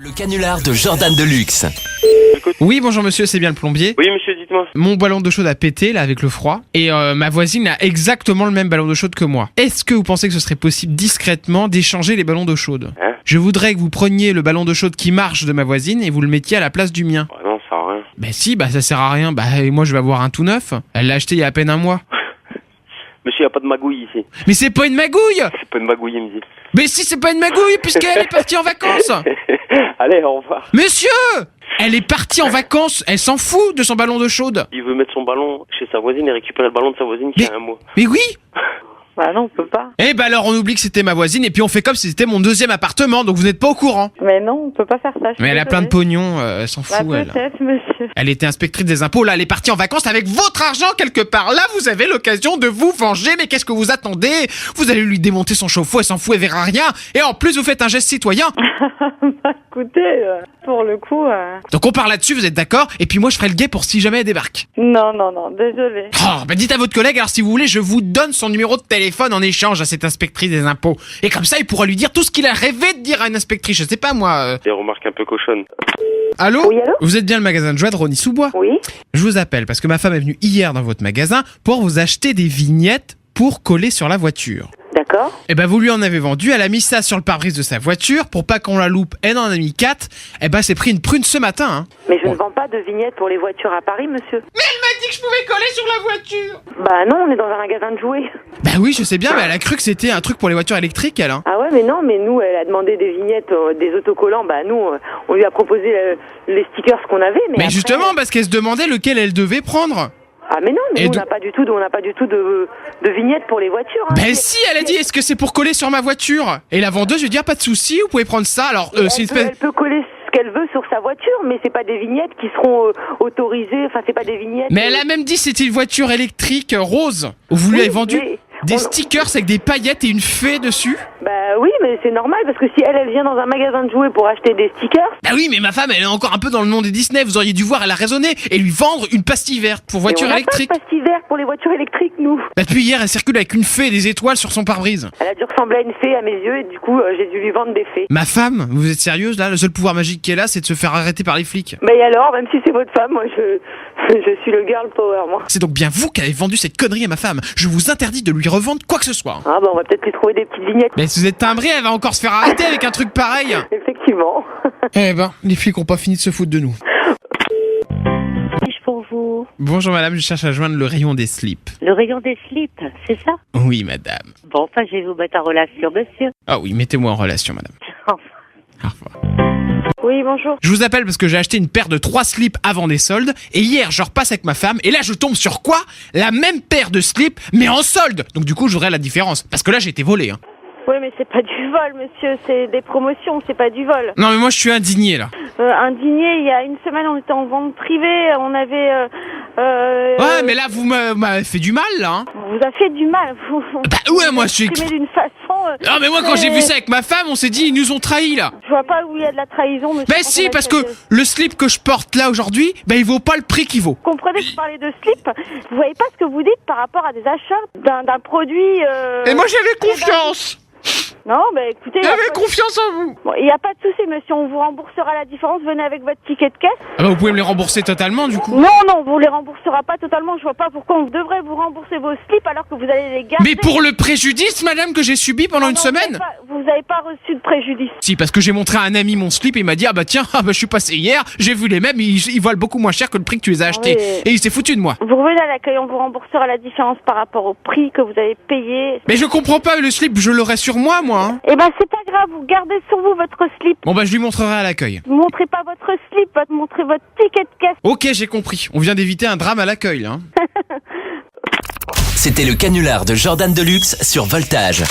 Le canular de Jordan Deluxe. Oui, bonjour monsieur, c'est bien le plombier. Oui, monsieur, dites-moi. Mon ballon d'eau chaude a pété là avec le froid et ma voisine a exactement le même ballon d'eau chaude que moi. Est-ce que vous pensez que ce serait possible discrètement d'échanger les ballons d'eau chaude ? Je voudrais que vous preniez le ballon d'eau chaude qui marche de ma voisine et vous le mettiez à la place du mien. Non, ça sert à rien. Bah si, ça sert à rien. Et moi je vais avoir un tout neuf. Elle l'a acheté il y a à peine un mois. Monsieur, y a pas de magouille ici. Mais c'est pas une magouille. C'est pas une magouille, il me dit. Mais si, c'est pas une magouille puisqu'elle est partie en vacances. Allez, au revoir. Monsieur, elle est partie en vacances. Elle s'en fout de son ballon d'eau chaude. Il veut mettre son ballon chez sa voisine et récupérer le ballon de sa voisine qui a un mois. Mais oui. Bah non, on peut pas. Alors on oublie que c'était ma voisine et puis on fait comme si c'était mon deuxième appartement, donc vous n'êtes pas au courant. Mais non, on peut pas faire ça. Mais elle a plein de pognon, elle s'en fout elle. Peut-être, monsieur. Elle était inspectrice des impôts, là elle est partie en vacances avec votre argent quelque part. Là vous avez l'occasion de vous venger, mais qu'est-ce que vous attendez ? Vous allez lui démonter son chauffe-eau, elle s'en fout, elle verra rien. Et en plus vous faites un geste citoyen. Écoutez, pour le coup... Donc on part là-dessus, vous êtes d'accord ? Et puis moi je ferai le guet pour si jamais elle débarque. Non, désolé. Dites à votre collègue, alors si vous voulez, je vous donne son numéro de téléphone en échange à cette inspectrice des impôts. Et comme ça, il pourra lui dire tout ce qu'il a rêvé de dire à une inspectrice, je sais pas moi. Des remarques un peu cochonnes. Allô ? Oui, allô ? Vous êtes bien le magasin de joie de Rosny-sous-Bois ? Oui. Je vous appelle parce que ma femme est venue hier dans votre magasin pour vous acheter des vignettes pour coller sur la voiture. D'accord. Vous lui en avez vendu, elle a mis ça sur le pare-brise de sa voiture pour pas qu'on la loupe, elle en a mis 4. C'est pris une prune ce matin, hein. Mais je ne vends pas de vignettes pour les voitures à Paris, monsieur. Mais elle m'a dit que je pouvais coller sur la voiture. Bah non, on est dans un magasin de jouets. Oui, je sais bien, mais elle a cru que c'était un truc pour les voitures électriques, elle, hein. Ah ouais, mais non, mais nous, elle a demandé des vignettes, des autocollants. Nous, on lui a proposé les stickers qu'on avait. Mais après... justement, parce qu'elle se demandait lequel elle devait prendre. Ah mais non, mais nous, on n'a pas du tout de vignettes pour les voitures. Hein. Si, elle a dit, est-ce que c'est pour coller sur ma voiture ? Et la vendeuse, je lui dis, pas de souci, vous pouvez prendre ça. Alors, c'est elle peut coller ce qu'elle veut sur sa voiture, mais c'est pas des vignettes qui seront autorisées. Enfin, c'est pas des vignettes. Mais elle a même dit que c'était une voiture électrique rose. Vous lui avez vendu des stickers avec des paillettes et une fée dessus. Oui, mais c'est normal parce que si elle vient dans un magasin de jouets pour acheter des stickers. Oui, mais ma femme, elle est encore un peu dans le monde des Disney. Vous auriez dû voir, elle a raisonné et lui vendre une pastille verte pour voiture électrique. On n'a pas de pastille verte pour les voitures électriques, nous. Depuis hier, elle circule avec une fée et des étoiles sur son pare-brise. Elle a dû ressembler à une fée à mes yeux et du coup, j'ai dû lui vendre des fées. Ma femme, vous êtes sérieuse là ? Le seul pouvoir magique qu'elle a, c'est de se faire arrêter par les flics. Mais alors, même si c'est votre femme, moi, je suis le girl power, moi. C'est donc bien vous qui avez vendu cette connerie à ma femme. Je vous interdis de lui revendre quoi que ce soit. On va peut-être lui trouver des petites vignettes. Mais si vous êtes timbré, elle va encore se faire arrêter avec un truc pareil. Effectivement. Les flics ont pas fini de se foutre de nous. Puis-je pour vous ? Bonjour madame, je cherche à joindre le rayon des slips. Le rayon des slips, c'est ça ? Oui madame. Bon, je vais vous mettre en relation, monsieur. Ah oui, mettez-moi en relation madame. Au revoir. Oui, bonjour. Je vous appelle parce que j'ai acheté une paire de 3 slips avant des soldes et hier je repasse avec ma femme et là je tombe sur quoi ? La même paire de slips mais en solde. Donc du coup je voudrais la différence parce que là j'ai été volé. Oui, mais c'est pas du vol, monsieur, c'est des promotions, c'est pas du vol. Non mais moi je suis indigné là. Indigné, il y a une semaine on était en vente privée, on avait... Ouais mais là vous m'avez fait du mal là. On vous a fait du mal. Moi je suis... d'une façon... Non mais moi quand j'ai vu ça avec ma femme on s'est dit ils nous ont trahis là. Je vois pas où il y a de la trahison, monsieur. Si, parce que le slip que je porte là aujourd'hui, il vaut pas le prix qu'il vaut. Vous comprenez que vous parlez de slip, vous voyez pas ce que vous dites par rapport à des achats d'un produit... Et moi j'avais confiance. Non, écoutez... J'avais confiance en vous. Bon, il n'y a pas de souci, monsieur, on vous remboursera la différence, venez avec votre ticket de caisse. Vous pouvez me les rembourser totalement du coup. Non, on vous les remboursera pas totalement, je vois pas pourquoi on devrait vous rembourser vos slips alors que vous allez les garder. Mais pour le préjudice, madame, que j'ai subi pendant une semaine. Vous avez pas reçu de préjudice. Si, parce que j'ai montré à un ami mon slip et il m'a dit tiens, je suis passé hier, j'ai vu les mêmes, ils valent beaucoup moins cher que le prix que tu les as achetés. Et il s'est foutu de moi. Vous revenez à l'accueil, on vous remboursera la différence par rapport au prix que vous avez payé. Mais je comprends pas, le slip, je l'aurai sur moi, moi. Hein. C'est pas grave, vous gardez sur vous votre slip. Bon je lui montrerai à l'accueil. Vous montrez pas votre slip, montrez votre ticket de caisse. Ok, j'ai compris. On vient d'éviter un drame à l'accueil, là. C'était le canular de Jordan Deluxe sur Voltage.